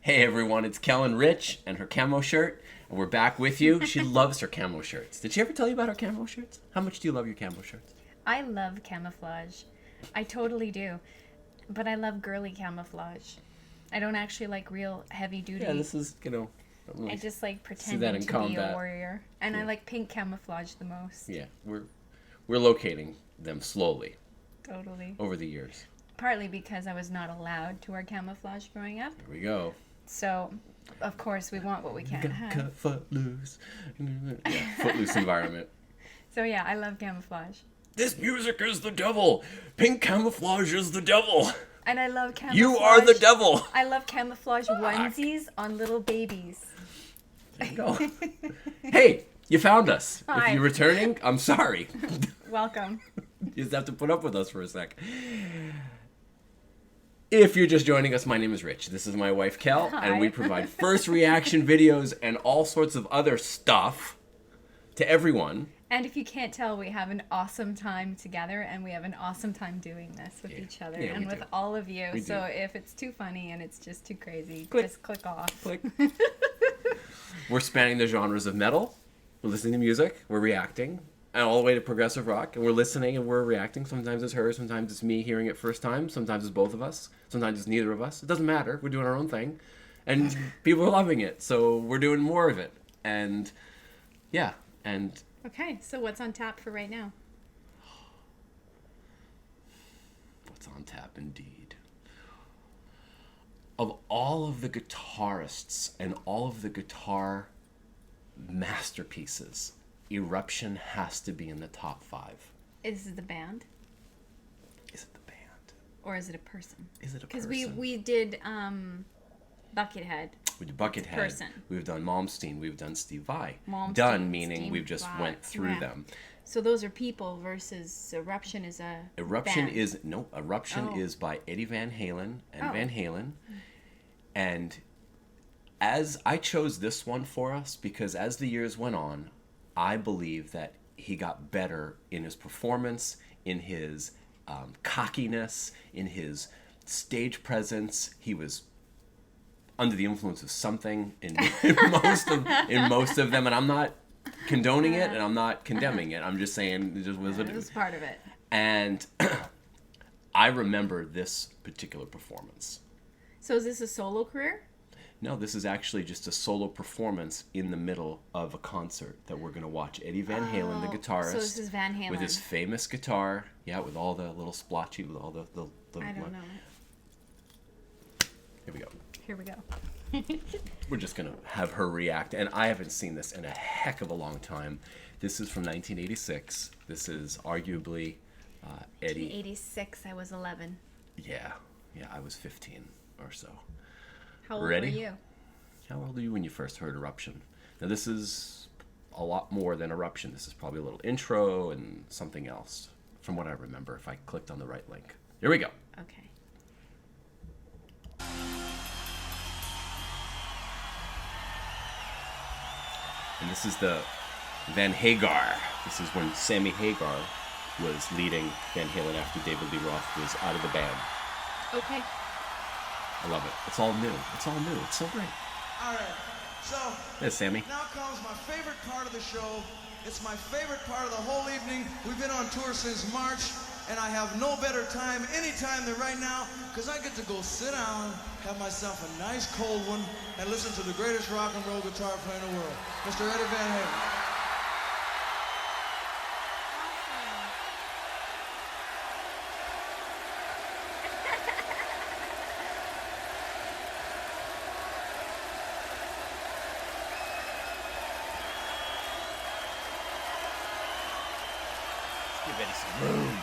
Hey everyone, it's Kel-n-Rich and her camo shirt, and we're back with you. She loves her camo shirts. Did she ever tell you about her camo shirts? How much do you love your camo shirts? I love camouflage. I totally do. But I love girly camouflage. I don't actually like real heavy duty. Yeah, this is, really I just like pretending to be a warrior. And I like pink camouflage the most. Yeah, we're locating them slowly. Totally. Over the years. Partly because I was not allowed to wear camouflage growing up. Here we go. So, of course, we want what we can't have. Footloose. Yeah, footloose environment. So yeah, I love camouflage. This music is the devil. Pink camouflage is the devil. And I love camouflage. You are the devil. I love camouflage onesies on little babies. There you go. Hey, you found us. Hi. If you're returning, I'm sorry. Welcome. You just have to put up with us for a sec. If you're just joining us, my name is Rich. This is my wife, Kel, Hi. and we provide first reaction videos and all sorts of other stuff to everyone. And if you can't tell, we have an awesome time together, and we have an awesome time doing this with each other and with all of you. So if it's too funny and it's just too crazy, just click off. Click. We're spanning the genres of metal. We're listening to music. We're reacting. And all the way to progressive rock, and we're listening and we're reacting. Sometimes it's her, sometimes it's me hearing it first time, sometimes it's both of us, sometimes it's neither of us. It doesn't matter. We're doing our own thing, and people are loving it, so we're doing more of it. And yeah, and okay, so what's on tap for right now? What's on tap, indeed. Of all of the guitarists and all of the guitar masterpieces, Eruption has to be in the top 5. Is it the band? Is it the band? Or is it a person? Is it a person? Because we did Buckethead. We did Buckethead. Person. We've done Malmsteen. We've done Steve Vai. Malmsteen, Done meaning Steve we've just Vai. went through them. So those are people versus Eruption is a Eruption band. is Eruption is by Eddie Van Halen and Van Halen. And as I chose this one for us because as the years went on, I believe that he got better in his performance, in his cockiness, in his stage presence. He was under the influence of something in most of them, and I'm not condoning it and I'm not condemning it. I'm just saying it just was it was part of it. And I remember this particular performance. So is this a solo career? No, this is actually just a solo performance in the middle of a concert that we're going to watch. Eddie Van Halen, the guitarist. So this is Van Halen. With his famous guitar. Yeah, with all the little splotchy, with all the I don't know. Here we go. Here we go. We're just going to have her react. And I haven't seen this in a heck of a long time. This is from 1986. This is arguably Eddie. 1986, I was 11. Yeah, I was 15 or so. How old Ready? were you? How old were you when you first heard Eruption? Now this is a lot more than Eruption. This is probably a little intro and something else, from what I remember, if I clicked on the right link. Here we go. Okay. And this is the Van Hagar. This is when Sammy Hagar was leading Van Halen after David Lee Roth was out of the band. Okay. I love it. It's all new. It's all new. It's so great. All right. So, There's Sammy. Now comes my favorite part of the show. It's my favorite part of the whole evening. We've been on tour since March, and I have no better time anytime than right now, because I get to go sit down, have myself a nice cold one, and listen to the greatest rock and roll guitar player in the world, Mr. Eddie Van Halen. Give Eddie some room.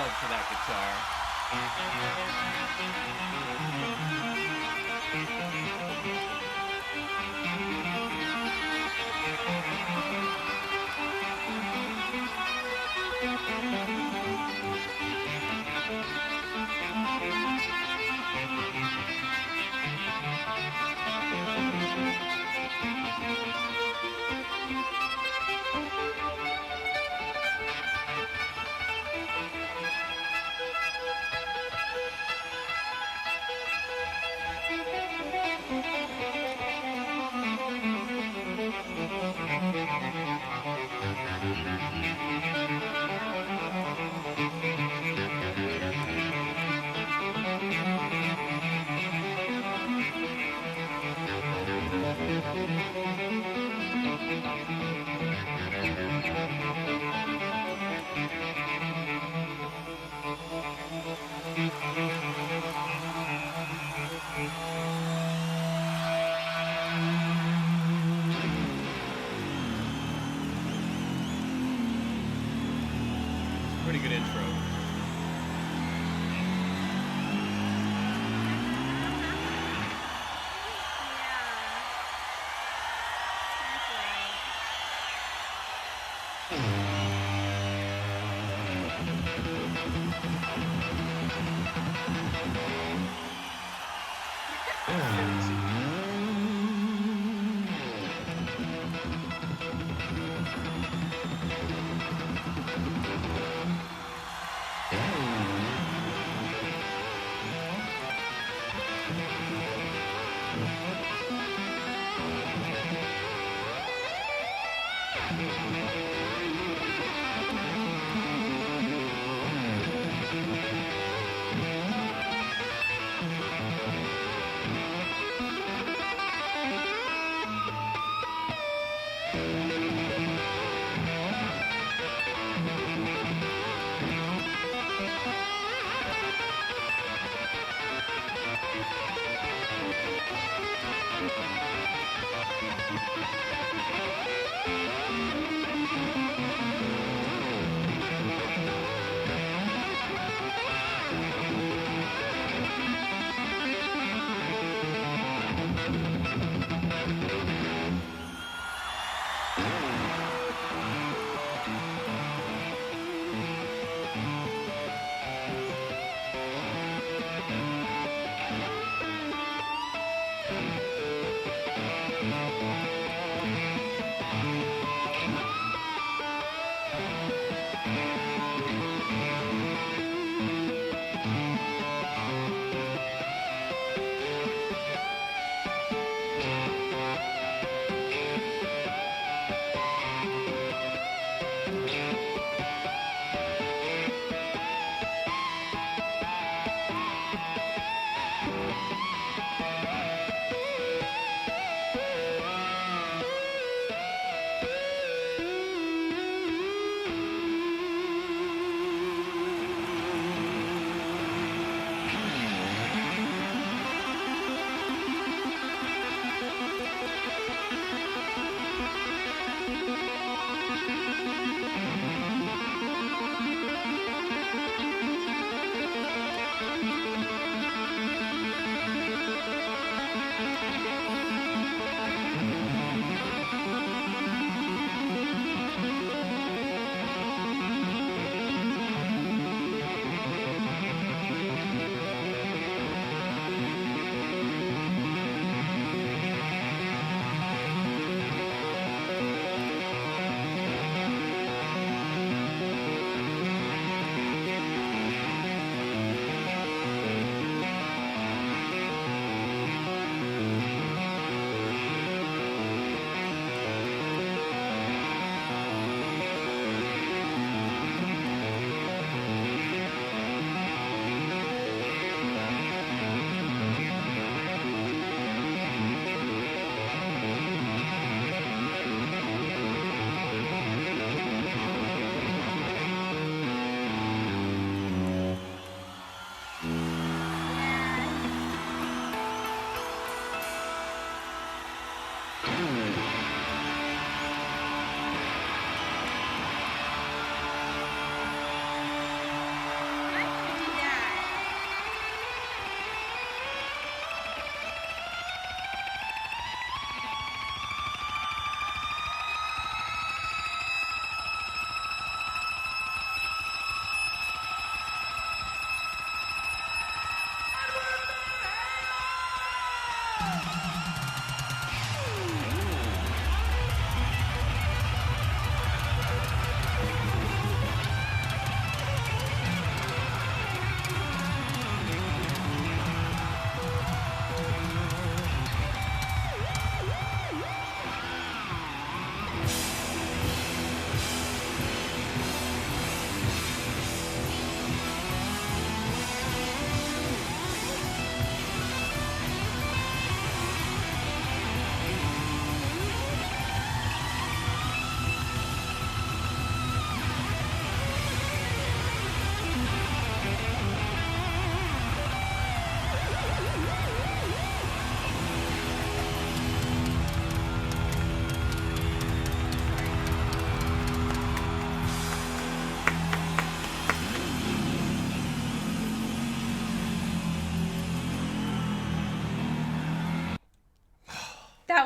love for that guitar. Pretty good intro.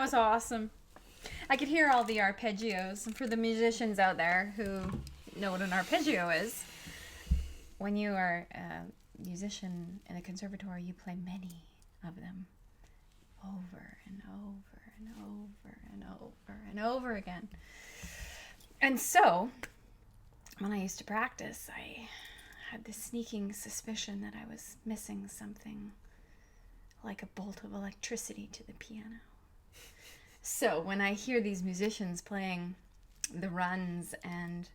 was awesome. I could hear all the arpeggios. And for the musicians out there who know what an arpeggio is, when you are a musician in a conservatory, you play many of them over and over and over and over and over again. And so, when I used to practice, I had this sneaking suspicion that I was missing something like a bolt of electricity to the piano. So when I hear these musicians playing the runs and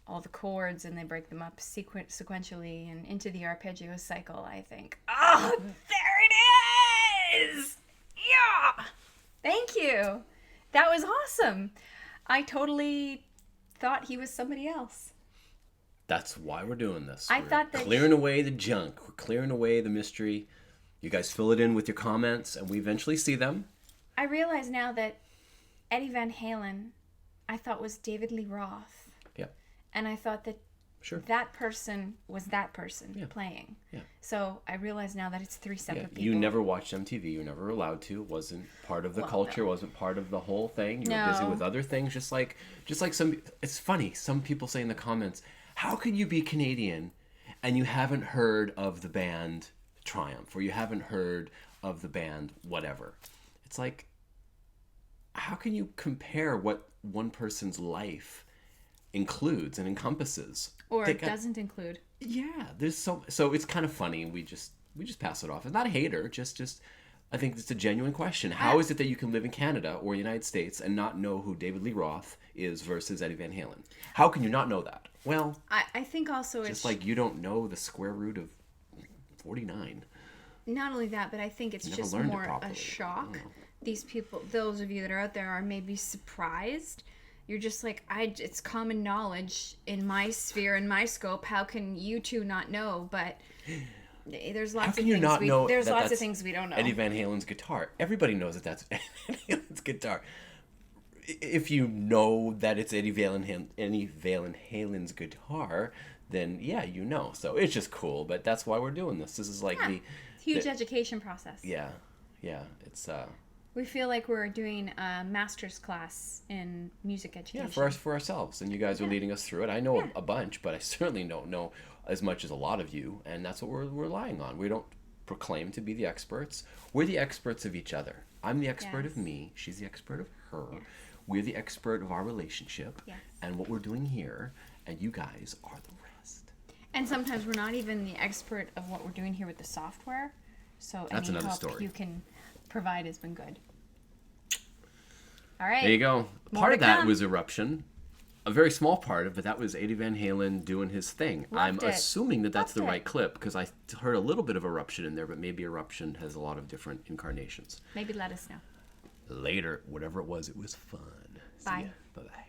all the chords and they break them up sequentially and into the arpeggio cycle, I think, oh, there it is! Yeah! Thank you! That was awesome! I totally thought he was somebody else. That's why we're doing this. I thought that clearing away the junk. We're clearing away the mystery. You guys fill it in with your comments, and we eventually see them. I realize now that Eddie Van Halen, I thought was David Lee Roth. Yep. And I thought that that person was that person playing. Yeah. So I realize now that it's three separate people. You never watched MTV. You were never allowed to. Wasn't part of the culture. No. Wasn't part of the whole thing. You were busy with other things. Just like some. It's funny. Some people say in the comments, "How can you be Canadian and you haven't heard of the band Triumph, or you haven't heard of the band whatever?" It's like, how can you compare what one person's life includes and encompasses, or doesn't include? Yeah, there's so it's kind of funny, and we just pass it off. It's not a hater, just I think it's a genuine question. How is it that you can live in Canada or United States and not know who David Lee Roth is versus Eddie Van Halen? How can you not know that? Well, I think also just like you don't know the square root of 49. Not only that, but I think it's just more a shock. These people, those of you that are out there, are maybe surprised. You're just like, it's common knowledge in my sphere, in my scope. How can you two not know? But there's lots of things. There's lots of things we don't know. Eddie Van Halen's guitar. Everybody knows that that's Eddie Van Halen's guitar. If you know that it's Eddie Van Halen's guitar, then yeah, you know. So it's just cool. But that's why we're doing this. This is like the huge education process. Yeah. It's we feel like we're doing a master's class in music education. Yeah, for ourselves, and you guys are leading us through it. I know a bunch, but I certainly don't know as much as a lot of you, and that's what we're relying on. We don't proclaim to be the experts. We're the experts of each other. I'm the expert of me. She's the expert of her. Yes. We're the expert of our relationship and what we're doing here, and you guys are the rest. And sometimes we're not even the expert of what we're doing here with the software. So that's any another help story you can provide has been good. All right. There you go. Part of that was Eruption. A very small part of it, but that was Eddie Van Halen doing his thing. I'm assuming that that's the right clip, because I heard a little bit of Eruption in there, but maybe Eruption has a lot of different incarnations. Maybe let us know. Later, whatever it was fun. Bye. Bye-bye.